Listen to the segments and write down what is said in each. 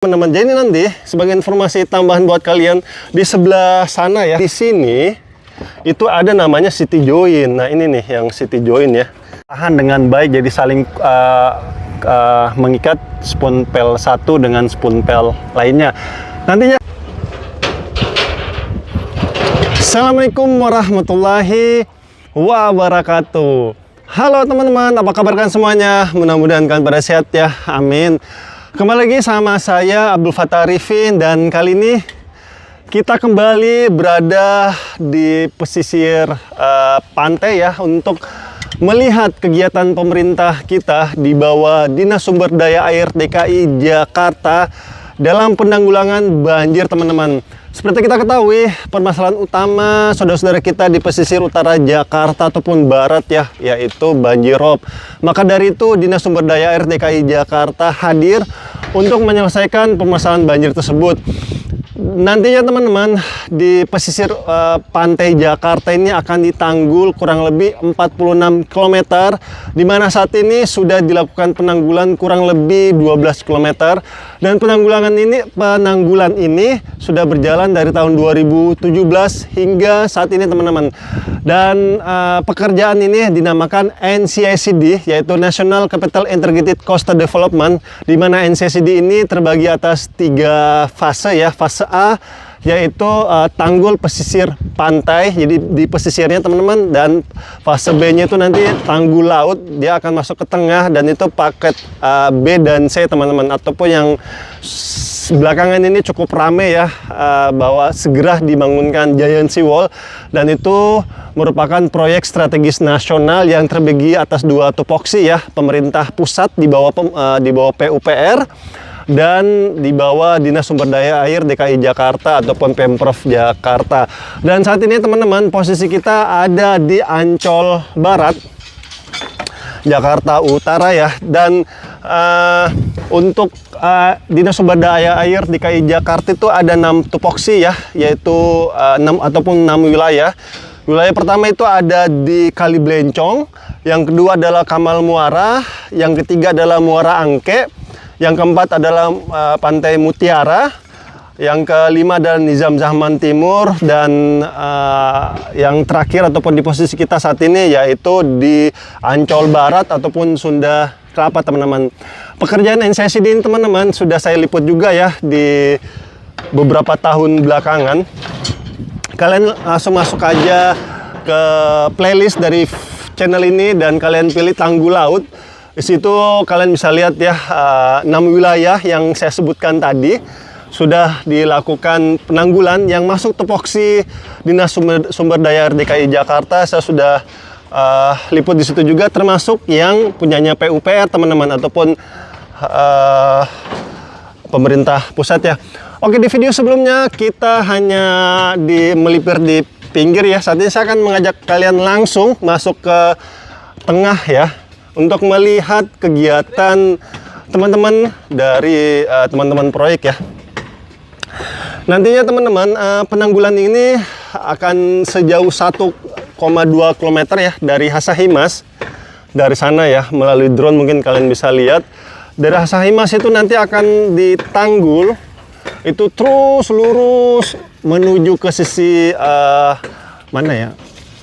Teman-teman, jadi nanti sebagai informasi tambahan buat kalian, di sebelah sana ya, di sini itu ada namanya city join. Nah ini nih yang city join ya, tahan dengan baik, jadi saling mengikat spoon pel satu dengan spoon pel lainnya nantinya. Assalamualaikum warahmatullahi wabarakatuh. Halo teman-teman, apa kabar kalian semuanya? Mudah-mudahan kalian pada sehat ya, amin. Kembali lagi sama saya Abdul Fattah Arifin, dan kali ini kita kembali berada di pesisir pantai ya, untuk melihat kegiatan pemerintah kita di bawah Dinas Sumber Daya Air DKI Jakarta dalam penanggulangan banjir, teman-teman. Seperti kita ketahui, permasalahan utama saudara-saudara kita di pesisir utara Jakarta ataupun barat ya, yaitu banjir rob. Maka dari itu Dinas Sumber Daya Air DKI Jakarta hadir untuk menyelesaikan permasalahan banjir tersebut. Nantinya teman-teman, di pesisir pantai Jakarta ini akan ditanggul kurang lebih 46 km, di mana saat ini sudah dilakukan penanggulan kurang lebih 12 km, dan penanggulan ini sudah berjalan dari tahun 2017 hingga saat ini, teman-teman. Dan pekerjaan ini dinamakan NCICD, yaitu National Capital Integrated Coastal Development, di mana NCICD ini terbagi atas 3 fase ya. Fase A yaitu tanggul pesisir pantai, jadi di pesisirnya teman-teman, dan fase B-nya itu nanti tanggul laut, dia akan masuk ke tengah, dan itu paket B dan C, teman-teman. Ataupun yang belakangan ini cukup rame ya, bahwa segera dibangunkan Giant Sea Wall, dan itu merupakan proyek strategis nasional yang terbagi atas 2 tupoksi ya, pemerintah pusat di bawah PUPR dan di bawah Dinas Sumber Daya Air DKI Jakarta ataupun Pemprov Jakarta. Dan saat ini teman-teman, posisi kita ada di Ancol Barat, Jakarta Utara ya. Dan untuk Dinas Sumber Daya Air DKI Jakarta itu ada 6 tupoksi ya, yaitu 6 wilayah. Wilayah pertama itu ada di Kali Blencong, yang kedua adalah Kamal Muara, yang ketiga adalah Muara Angke, yang keempat adalah Pantai Mutiara, yang kelima adalah Nizam Zahman Timur, dan yang terakhir ataupun di posisi kita saat ini yaitu di Ancol Barat ataupun Sunda Kelapa, teman-teman. Pekerjaan NCICD ini, teman-teman, sudah saya liput juga ya di beberapa tahun belakangan. Kalian langsung masuk aja ke playlist dari channel ini dan kalian pilih Tanggul Laut. Di situ kalian bisa lihat ya, 6 wilayah yang saya sebutkan tadi sudah dilakukan penanggulan. Yang masuk tupoksi Dinas Sumber Daya DKI Jakarta saya sudah liput di situ juga, termasuk yang punyanya PUPR, teman-teman, ataupun pemerintah pusat ya. Oke, di video sebelumnya kita hanya melipir di pinggir ya. Saat ini saya akan mengajak kalian langsung masuk ke tengah ya, untuk melihat kegiatan teman-teman dari teman-teman proyek ya. Nantinya teman-teman, penanggulan ini akan sejauh 1,2 km ya dari Hasahimas. Dari sana ya, melalui drone mungkin kalian bisa lihat. Dari Hasahimas itu nanti akan ditanggul, itu terus lurus menuju ke sisi mana ya?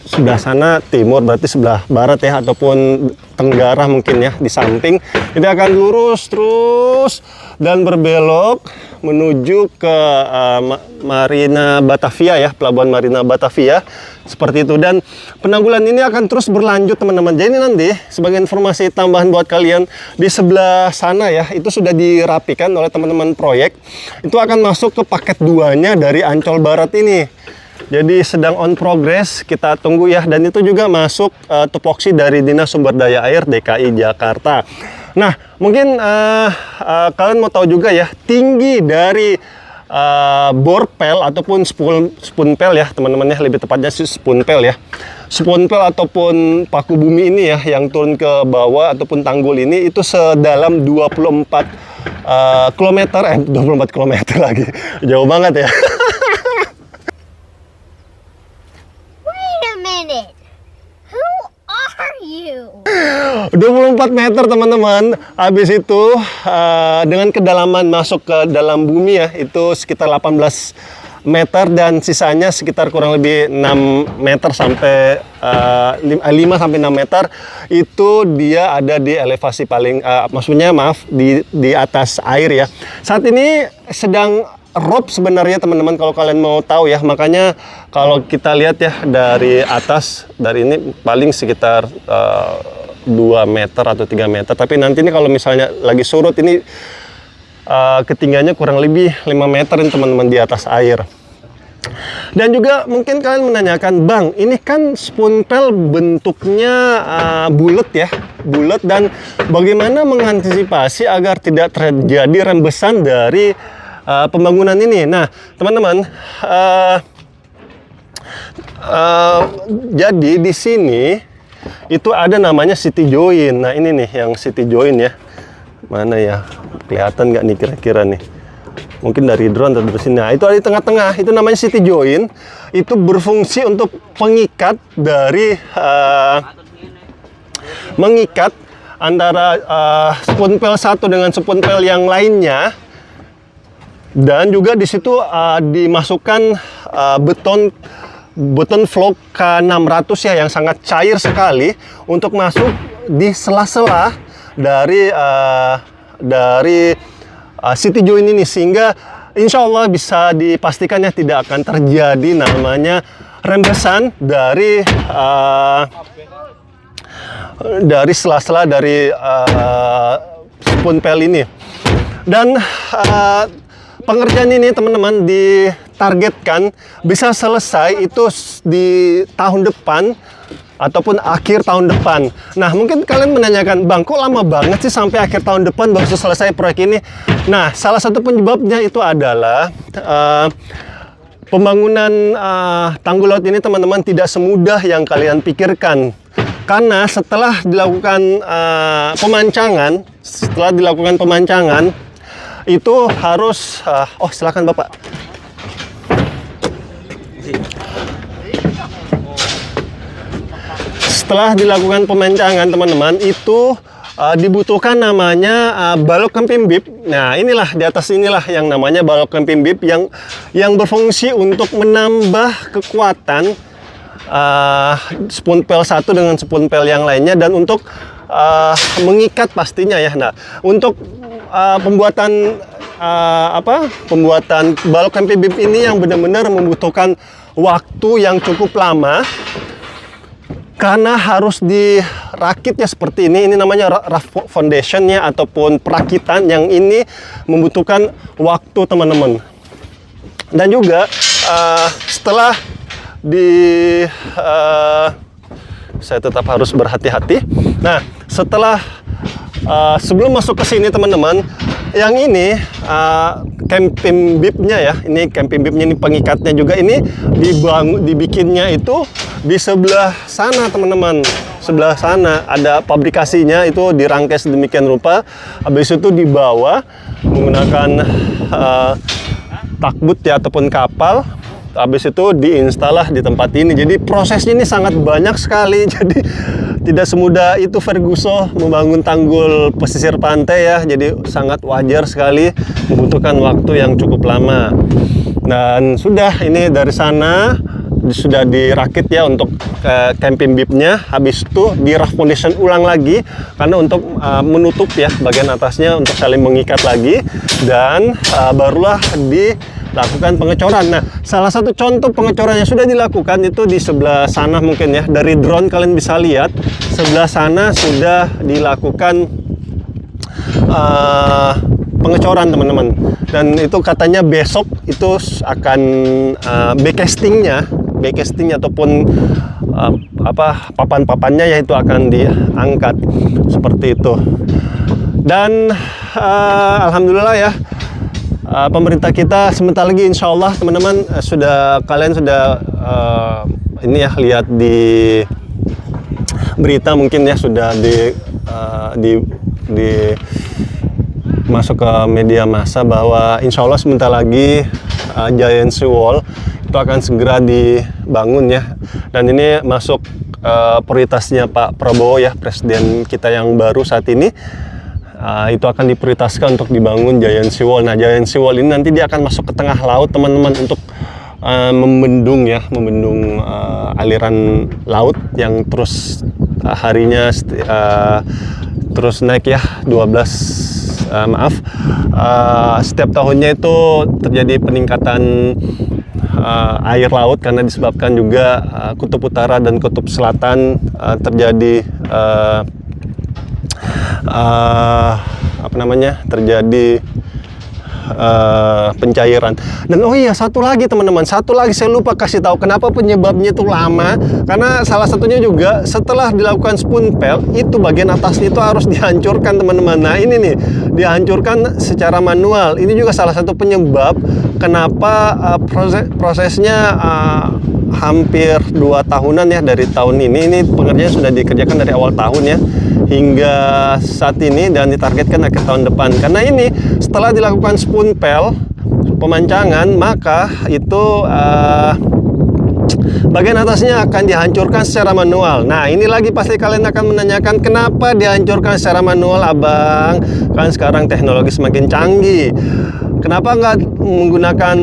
Sebelah sana timur, berarti sebelah barat ya, ataupun tenggara mungkin ya, di samping. Ini akan lurus terus dan berbelok menuju ke Marina Batavia ya, pelabuhan Marina Batavia, seperti itu. Dan penanggulan ini akan terus berlanjut, teman-teman. Jadi nanti sebagai informasi tambahan buat kalian, di sebelah sana ya, itu sudah dirapikan oleh teman-teman proyek. Itu akan masuk ke paket 2-nya dari Ancol Barat ini. Jadi sedang on progress, kita tunggu ya. Dan itu juga masuk tupoksi dari Dinas Sumber Daya Air DKI Jakarta. Nah, mungkin kalian mau tahu juga ya, tinggi dari borpel ataupun spoon pel ya, teman-teman ya, lebih tepatnya sih spoon pel ya. Spoon pel ataupun paku bumi ini ya, yang turun ke bawah ataupun tanggul ini, itu sedalam 24 km, 24 km lagi. Jauh banget ya. Wait a minute. Who are you? 24 meter teman-teman. Habis itu dengan kedalaman masuk ke dalam bumi ya, itu sekitar 18 meter dan sisanya sekitar kurang lebih 6 meter sampai 5 sampai 6 meter itu dia ada di elevasi paling maksudnya maaf di atas air ya. Saat ini sedang rob sebenarnya teman-teman, kalau kalian mau tahu ya. Makanya kalau kita lihat ya dari atas, dari ini paling sekitar 2 meter atau 3 meter. Tapi nanti ini kalau misalnya lagi surut ini ketinggiannya kurang lebih 5 meter ini teman-teman di atas air. Dan juga mungkin kalian menanyakan, Bang, ini kan Spoontail bentuknya bulat ya, bulat, dan bagaimana mengantisipasi agar tidak terjadi rembesan dari pembangunan ini? Nah, teman-teman, jadi di sini itu ada namanya city join. Nah, ini nih yang city join ya. Mana ya? Kelihatan nggak nih kira-kira nih? Mungkin dari drone atau dari sini. Nah, itu ada di tengah-tengah. Itu namanya city join. Itu berfungsi untuk pengikat dari mengikat antara Spoontail satu dengan Spoontail yang lainnya. Dan juga di situ dimasukkan beton vlog K600 ya, yang sangat cair sekali untuk masuk di sela-sela dari city join ini, sehingga insya Allah bisa dipastikan ya tidak akan terjadi namanya rembesan dari sela-sela dari Spoontail ini. Dan pengerjaan ini teman-teman ditargetkan bisa selesai itu di tahun depan ataupun akhir tahun depan. Nah, mungkin kalian menanyakan, Bang, kok lama banget sih sampai akhir tahun depan baru selesai proyek ini? Nah, salah satu penyebabnya itu adalah pembangunan tanggul laut ini teman-teman tidak semudah yang kalian pikirkan. Karena setelah dilakukan pemancangan, itu harus oh silakan Bapak. Setelah dilakukan pemancangan teman-teman, itu dibutuhkan namanya balok kempimbib. Nah, inilah di atas inilah yang namanya balok kempimbib yang berfungsi untuk menambah kekuatan Spoontail satu dengan Spoontail yang lainnya, dan untuk mengikat pastinya ya. Nah, untuk pembuatan balok kempimbib ini yang benar-benar membutuhkan waktu yang cukup lama, karena harus dirakit ya seperti ini. Ini namanya rough foundationnya ataupun perakitan, yang ini membutuhkan waktu teman-teman. Dan juga setelah saya tetap harus berhati-hati. Nah, setelah sebelum masuk ke sini teman-teman, yang ini camping bibnya ya, ini camping bibnya, ini pengikatnya juga ini dibikinnya itu di sebelah sana teman-teman. Sebelah sana ada pabrikasinya, itu dirangkai sedemikian rupa. Habis itu dibawa menggunakan takbut ya ataupun kapal. Habis itu diinstallah di tempat ini. Jadi prosesnya ini sangat banyak sekali. Jadi tidak semudah itu Ferguson membangun tanggul pesisir pantai ya. Jadi sangat wajar sekali membutuhkan waktu yang cukup lama. Dan sudah ini dari sana sudah dirakit ya untuk camping bibnya. Habis itu di rough foundation ulang lagi karena untuk menutup ya bagian atasnya untuk saling mengikat lagi, dan barulah dilakukan pengecoran. Nah, salah satu contoh pengecoran yang sudah dilakukan itu di sebelah sana mungkin ya. Dari drone kalian bisa lihat sebelah sana sudah dilakukan pengecoran teman-teman. Dan itu katanya besok itu akan backcasting ataupun papan-papannya ya itu akan diangkat seperti itu. Dan alhamdulillah ya, pemerintah kita sebentar lagi insya Allah teman-teman kalian sudah ini ya lihat di berita mungkin ya, sudah masuk ke media massa bahwa insya Allah sebentar lagi Giant Sea Wall itu akan segera dibangun ya, dan ini masuk prioritasnya Pak Prabowo ya, presiden kita yang baru saat ini. Itu akan diprioritaskan untuk dibangun Giant Sea Wall. Nah, Giant Sea Wall ini nanti dia akan masuk ke tengah laut teman-teman, untuk membendung aliran laut yang terus harinya terus naik ya, 12 setiap tahunnya itu terjadi peningkatan air laut karena disebabkan juga kutub utara dan kutub selatan terjadi terjadi pencairan. Dan oh iya, satu lagi teman-teman, saya lupa kasih tahu kenapa penyebabnya itu lama, karena salah satunya juga setelah dilakukan spoon pel itu bagian atasnya itu harus dihancurkan teman-teman. Nah ini nih, dihancurkan secara manual. Ini juga salah satu penyebab kenapa prosesnya hampir 2 tahunan ya, dari tahun ini pengerjaan sudah dikerjakan dari awal tahun ya hingga saat ini, dan ditargetkan akhir tahun depan. Karena ini setelah dilakukan spoon pel pemancangan, maka itu bagian atasnya akan dihancurkan secara manual. Nah ini lagi pasti kalian akan menanyakan, kenapa dihancurkan secara manual abang? Kan sekarang teknologi semakin canggih, kenapa nggak menggunakan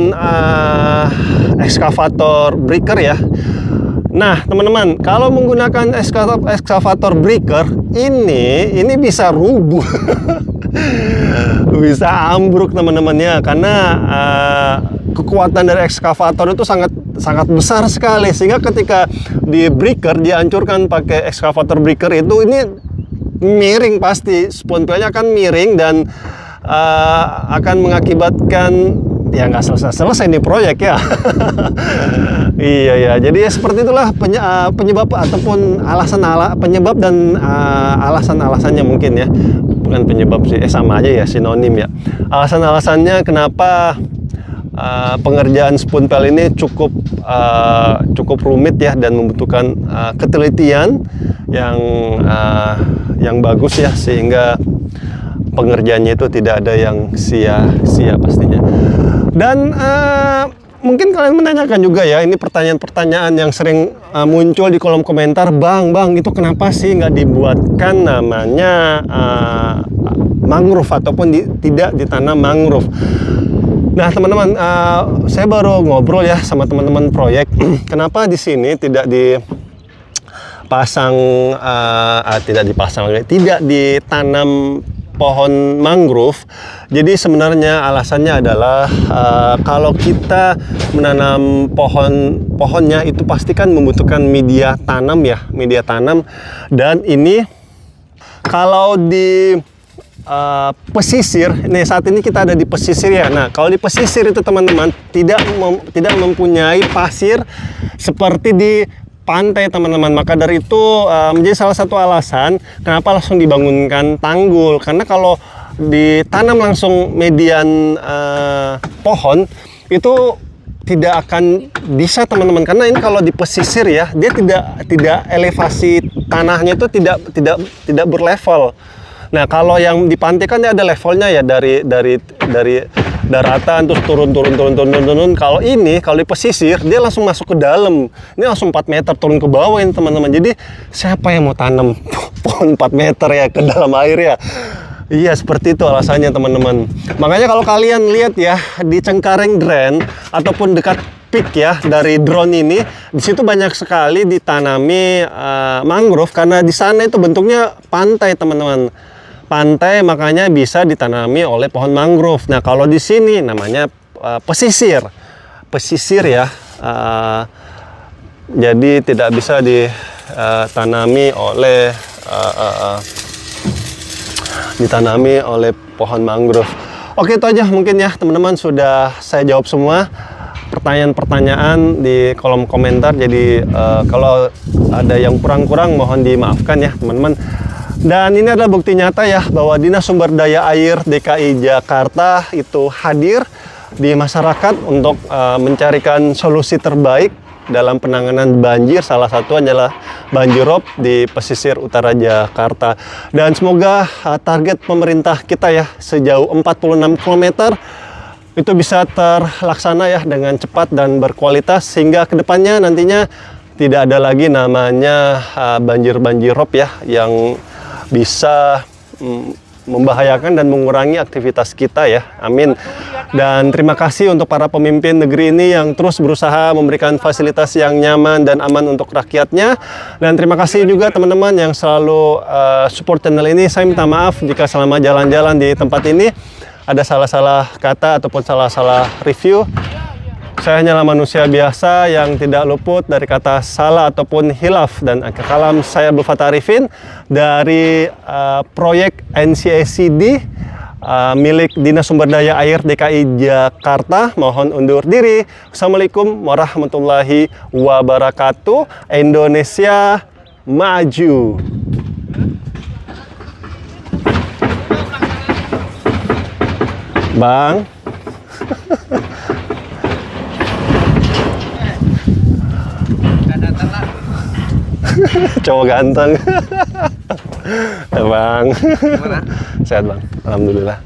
ekskavator breaker ya? Nah teman-teman, kalau menggunakan ekskavator breaker ini bisa rubuh bisa ambruk teman-teman ya, karena kekuatan dari ekskavator itu sangat besar sekali, sehingga ketika di breaker dihancurkan pakai ekskavator breaker itu ini miring, pasti spoon pelnya akan miring dan akan mengakibatkan ya nggak selesai nih proyek ya. Iya ya, jadi ya seperti itulah penyebab ataupun penyebab dan alasan-alasannya mungkin ya, bukan penyebab sih, sama aja ya, sinonim ya. Alasan-alasannya kenapa pengerjaan spoon pel ini cukup rumit ya, dan membutuhkan ketelitian yang bagus ya, sehingga pengerjaannya itu tidak ada yang sia-sia pastinya. Dan mungkin kalian menanyakan juga ya, ini pertanyaan-pertanyaan yang sering muncul di kolom komentar, Bang, itu kenapa sih nggak dibuatkan namanya mangrove ataupun tidak ditanam mangrove? Nah teman-teman, saya baru ngobrol ya sama teman-teman proyek, kenapa di sini tidak ditanam pohon mangrove. Jadi sebenarnya alasannya adalah kalau kita menanam pohonnya itu pasti kan membutuhkan media tanam ya, dan ini kalau di pesisir, nih saat ini kita ada di pesisir ya. Nah kalau di pesisir itu teman-teman tidak mempunyai pasir seperti di pantai teman-teman, maka dari itu menjadi salah satu alasan kenapa langsung dibangunkan tanggul. Karena kalau ditanam langsung median pohon itu tidak akan bisa teman-teman, karena ini kalau di pesisir ya, dia tidak elevasi tanahnya itu tidak berlevel. Nah kalau yang di pantai kan dia ada levelnya ya, dari daratan terus turun. Kalau di pesisir dia langsung masuk ke dalam. Ini langsung 4 meter turun ke bawah ini teman-teman. Jadi siapa yang mau tanam pohon 4 meter ya ke dalam air ya? Iya, seperti itu alasannya teman-teman. Makanya kalau kalian lihat ya di Cengkareng Dren ataupun dekat peak ya dari drone ini, di situ banyak sekali ditanami mangrove, karena di sana itu bentuknya pantai teman-teman. Pantai, makanya bisa ditanami oleh pohon mangrove. Nah kalau di sini namanya pesisir ya, jadi tidak bisa ditanami oleh pohon mangrove. Oke, itu aja mungkin ya teman-teman, sudah saya jawab semua pertanyaan-pertanyaan di kolom komentar. Jadi kalau ada yang kurang mohon dimaafkan ya teman-teman. Dan ini adalah bukti nyata ya bahwa Dinas Sumber Daya Air DKI Jakarta itu hadir di masyarakat untuk mencarikan solusi terbaik dalam penanganan banjir. Salah satu adalah banjirop di pesisir utara Jakarta. Dan semoga target pemerintah kita ya sejauh 46 km itu bisa terlaksana ya dengan cepat dan berkualitas, sehingga kedepannya nantinya tidak ada lagi namanya banjir-banjir rob ya yang bisa membahayakan dan mengurangi aktivitas kita ya. Amin. Dan terima kasih untuk para pemimpin negeri ini yang terus berusaha memberikan fasilitas yang nyaman dan aman untuk rakyatnya. Dan terima kasih juga teman-teman yang selalu support channel ini. Saya minta maaf jika selama jalan-jalan di tempat ini ada salah-salah kata ataupun salah-salah review. Saya hanyalah manusia biasa yang tidak luput dari kata salah ataupun hilaf. Dan akhir kalam, saya Abdul Fattah Arifin dari proyek NCACD milik Dinas Sumber Daya Air DKI Jakarta. Mohon undur diri. Assalamualaikum warahmatullahi wabarakatuh. Indonesia maju. Bang. Cowok ganteng. Bang. Gimana? Sehat bang, alhamdulillah.